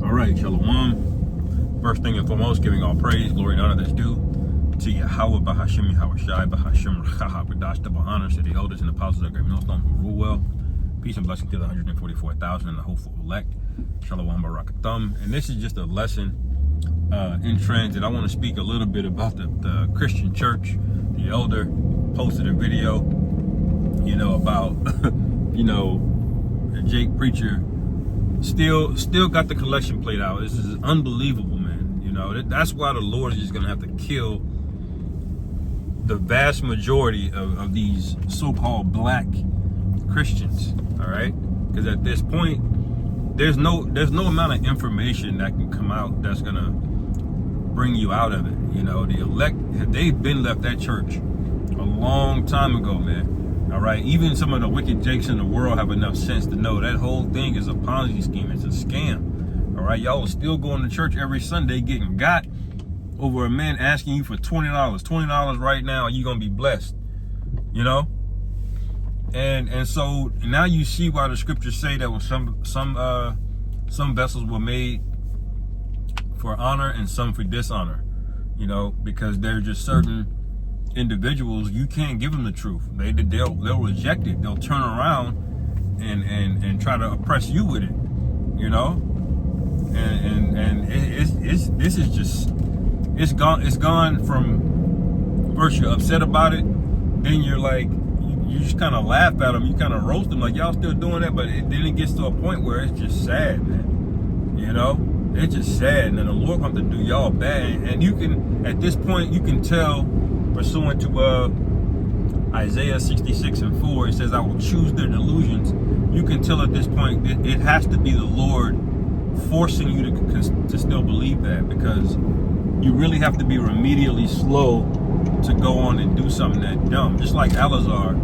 All right, Shalom. First thing and foremost, giving all praise, glory, and honor that's due to Yahweh, Bahashim, Yahweh Shai, Bahashim, Rachaha, Badash, double honor to the elders and apostles of great millstone who rule well. Peace and blessing to the 144,000 and the hopeful elect. Shalom, Barakathum. And this is just a lesson in transit. I want to speak a little bit about the Christian church. The elder posted a video, about, the Jake preacher still got the collection plate out. This is unbelievable, man. That's why the Lord is just gonna have to kill the vast majority of these so-called black Christians. All right, because at this point, there's no amount of information that can come out that's gonna bring you out of it. The elect, they've been left that church a long time ago, man. All right, even some of the wicked jakes in the world have enough sense to know that whole thing is a Ponzi scheme. It's a scam. All right, y'all are still going to church every Sunday getting got over a man asking you for $20. $20 right now, you're gonna be blessed. And so now you see why the scriptures say that was some vessels were made for honor and some for dishonor. Because they're just certain individuals, you can't give them the truth. They'll reject it. They'll turn around and try to oppress you with it. This is just, it's gone from first you're upset about it, then you're like, you just kind of laugh at them, you kind of roast them like y'all still doing that, but then it gets to a point where it's just sad, man. It's just sad, and then the Lord comes to do y'all bad, and you can, at this point, you can tell, pursuant to Isaiah 66:4, it says, I will choose their delusions. You can tell at this point it has to be the Lord forcing you to still believe that, because you really have to be remedially slow to go on and do something that dumb. Just like Eleazar,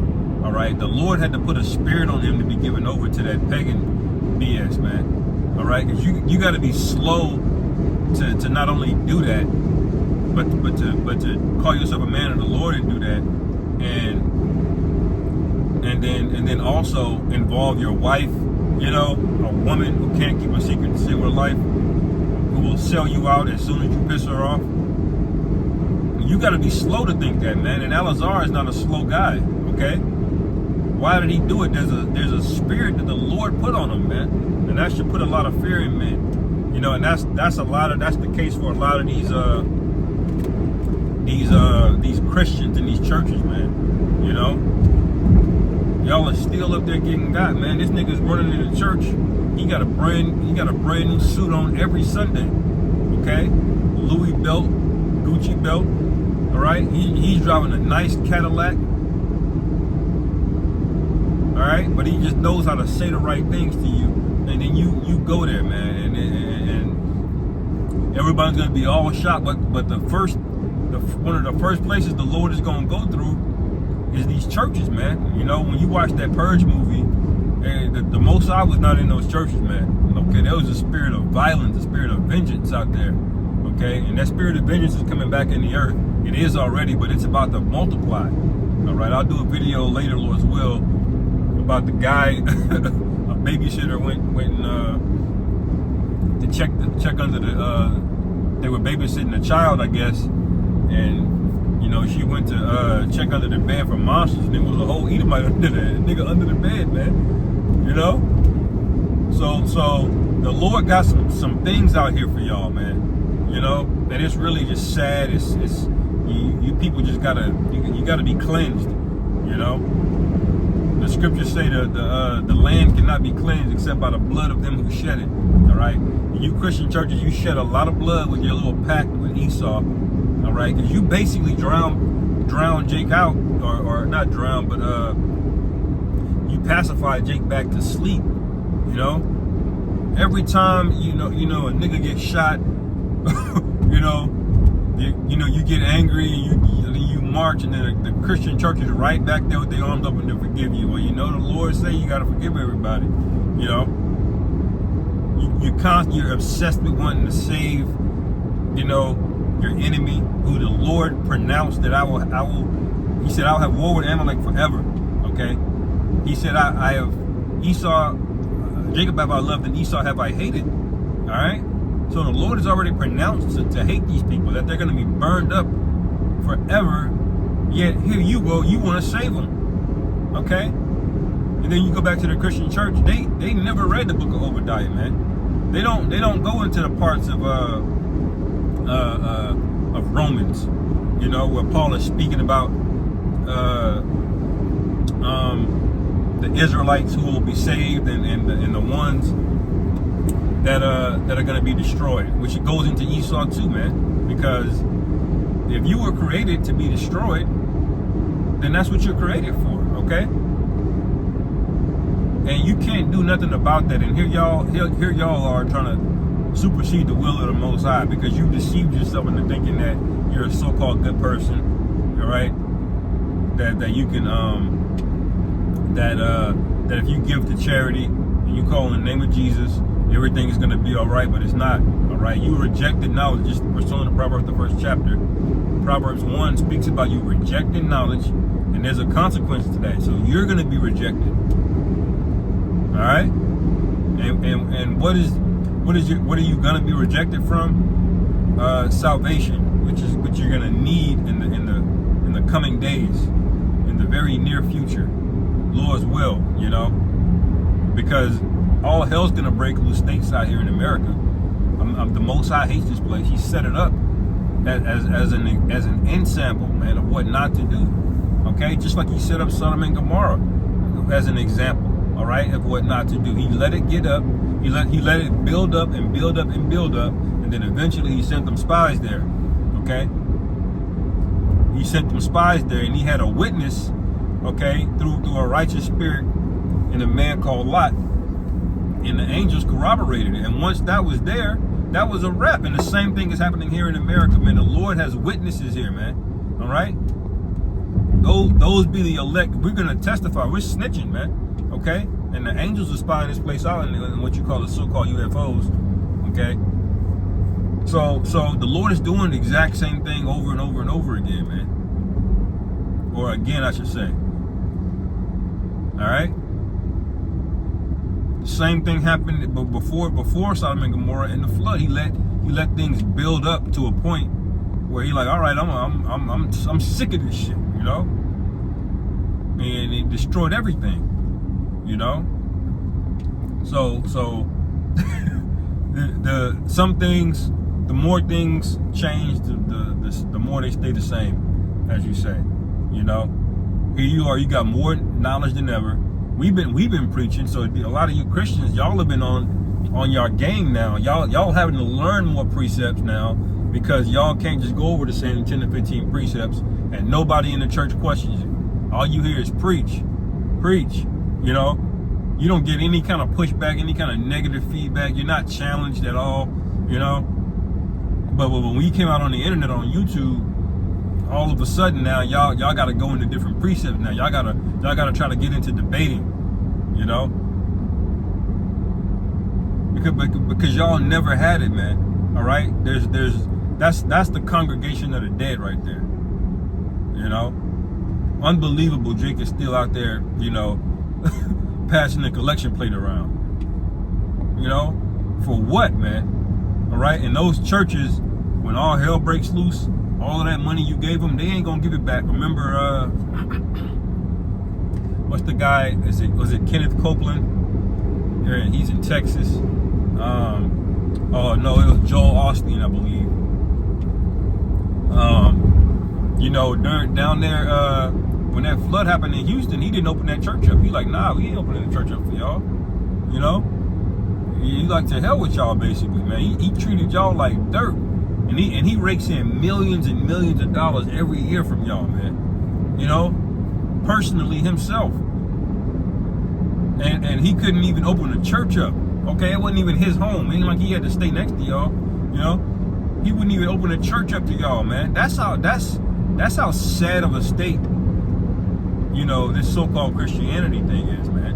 all right? The Lord had to put a spirit on him to be given over to that pagan BS, man. All right? Because you got to be slow to not only do that, but to call yourself a man of the Lord and do that, and then also involve your wife, a woman who can't keep a secret to save her life, who will sell you out as soon as you piss her off. You got to be slow to think that, man. And Eleazar is not a slow guy, okay? Why did he do it? There's a spirit that the Lord put on him, man, and that should put a lot of fear in men, and that's the case for a lot of these Christians in these churches, man. Y'all are still up there getting got, man. This nigga's running in the church. He got a brand new suit on every Sunday, okay? Louis belt, Gucci belt, all right? He's driving a nice Cadillac, all right? But he just knows how to say the right things to you, and then you go there, man, and everybody's gonna be all shocked. But one of the first places the Lord is gonna go through is these churches, man. When you watch that Purge movie, the Most High was not in those churches, man. Okay, there was a spirit of violence, a spirit of vengeance out there. Okay, and that spirit of vengeance is coming back in the earth. It is already, but it's about to multiply. All right, I'll do a video later, Lord's will, about the guy, a babysitter went to check under they were babysitting a child, I guess, and she went to check under the bed for monsters, and there was a whole Edomite under there, nigga under the bed, man. So the Lord got some things out here for y'all, man. And it's really just sad. It's you people just gotta be cleansed. The scriptures say the land cannot be cleansed except by the blood of them who shed it. All right, and you Christian churches, you shed a lot of blood with your little pact with Esau. All right, because you basically drown Jake out, or not drown, but you pacify Jake back to sleep. Every time a nigga gets shot, you get angry and you march, and then the Christian church is right back there with their arms up and to forgive you. Well, the Lord say you gotta forgive everybody. You're obsessed with wanting to save, your enemy, who the Lord pronounced that he said, I'll have war with Amalek forever. Okay? He said, I have Esau, Jacob have I loved and Esau have I hated. All right. So the Lord has already pronounced to hate these people, that they're going to be burned up forever. Yet here you go, you want to save them. Okay. And then you go back to the Christian church. They never read the book of Obadiah, man. They don't go into the parts of Romans, you know, where Paul is speaking about the Israelites who will be saved and the ones that are going to be destroyed, which it goes into Esau too, man. Because if you were created to be destroyed, then that's what you're created for, okay? And you can't do nothing about that. And here y'all are trying to supersede the will of the Most High because you deceived yourself into thinking that you're a so-called good person, all right? That you can that if you give to charity and you call in the name of Jesus, everything is going to be all right. But it's not, all right? You rejected knowledge. Just we're still in the Proverbs, the first chapter. Proverbs 1 speaks about you rejecting knowledge, and there's a consequence to that. So you're going to be rejected. All right, and what are you gonna be rejected from? Salvation, which you're gonna need in the coming days, in the very near future, Lord's will, you know, because all hell's gonna break loose stateside here in America. The Most High hates this place. He set it up as an ensample, man, of what not to do. Okay, just like He set up Sodom and Gomorrah as an example. All right, of what not to do. He let it get up. He let it build up and build up and build up, and then eventually He sent them spies there. Okay, He sent them spies there, and He had a witness. Okay, through a righteous spirit and a man called Lot, and the angels corroborated it. And once that was there, that was a wrap. And the same thing is happening here in America, man. The Lord has witnesses here, man. All right, those be the elect. We're gonna testify. We're snitching, man. Okay, and the angels are spying this place out in what you call the so-called UFOs. Okay, so the Lord is doing the exact same thing over and over and over again, man. Or again, I should say. All right, the same thing happened before Sodom and Gomorrah and the flood. He let things build up to a point where He like, all right, I'm sick of this shit, you know, and it destroyed everything. You know, so the some things, the more things change, the more they stay the same, as you say. You know, here you are, you got more knowledge than ever. We've been preaching, so a lot of you Christians, y'all have been on your game now. Y'all having to learn more precepts now because y'all can't just go over the same 10 to 15 precepts and nobody in the church questions you. All you hear is preach. You know, you don't get any kind of pushback, any kind of negative feedback. You're not challenged at all, you know. But when we came out on the internet, on YouTube, all of a sudden now y'all got to go into different precepts now. Y'all gotta try to get into debating, you know, because y'all never had it, man. All right, that's the congregation of the dead right there, you know. Unbelievable, Jake is still out there, you know. Passing the collection plate around, you know, for what, man? All right, and those churches, when all hell breaks loose, all of that money you gave them, they ain't gonna give it back. Remember, what's the guy? Was it Kenneth Copeland? He's in Texas. Oh no, it was Joel Osteen, I believe. You know, down there. When that flood happened in Houston, he didn't open that church up. He like, nah, we ain't opening the church up for y'all. You know? He like to hell with y'all, basically, man. He treated y'all like dirt. And he rakes in millions and millions of dollars every year from y'all, man. You know? Personally himself. And he couldn't even open the church up. Okay, it wasn't even his home. It ain't like he had to stay next to y'all. You know? He wouldn't even open the church up to y'all, man. That's how sad of a state, you know, this so-called Christianity thing is, man.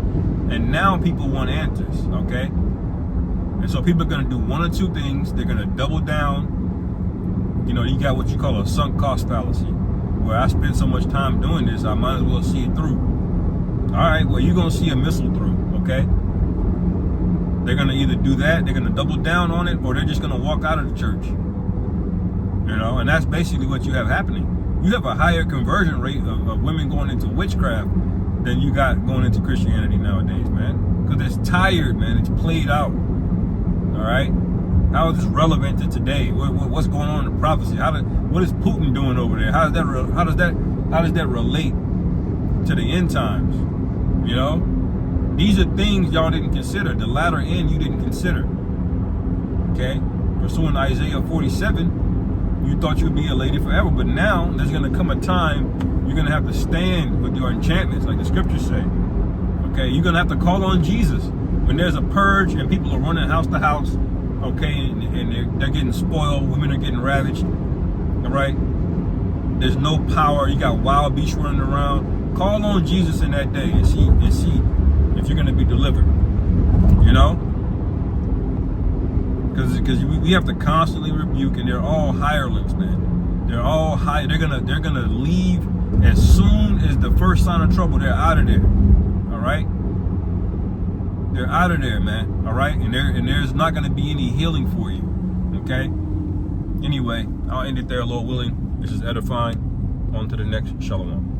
And now people want answers, okay? And so people are going to do one or two things. They're going to double down. You know, you got what you call a sunk cost fallacy, where I spent so much time doing this, I might as well see it through. All right, well, you're going to see a missile through, okay? They're going to either do that, they're going to double down on it, or they're just going to walk out of the church. You know, and that's basically what you have happening. You have a higher conversion rate of women going into witchcraft than you got going into Christianity nowadays, man. Because it's tired, man. It's played out. All right? How is this relevant to today? What's going on in the prophecy? What is Putin doing over there? How does that relate to the end times? You know? These are things y'all didn't consider. The latter end you didn't consider. Okay? Pursuing Isaiah 47, you thought you'd be a lady forever, but now there's going to come a time you're going to have to stand with your enchantments, like the scriptures say. Okay? You're going to have to call on Jesus. When there's a purge and people are running house to house, okay, and they're getting spoiled, women are getting ravaged, all right? There's no power. You got wild beasts running around. Call on Jesus in that day and see if you're going to be delivered, you know? Because we have to constantly rebuke, and they're all hirelings, man. They're all they're gonna leave as soon as the first sign of trouble. They're out of there. All right. They're out of there, man. All right, and there's not gonna be any healing for you. Okay. Anyway, I'll end it there, Lord willing. This is edifying. On to the next. Shalom.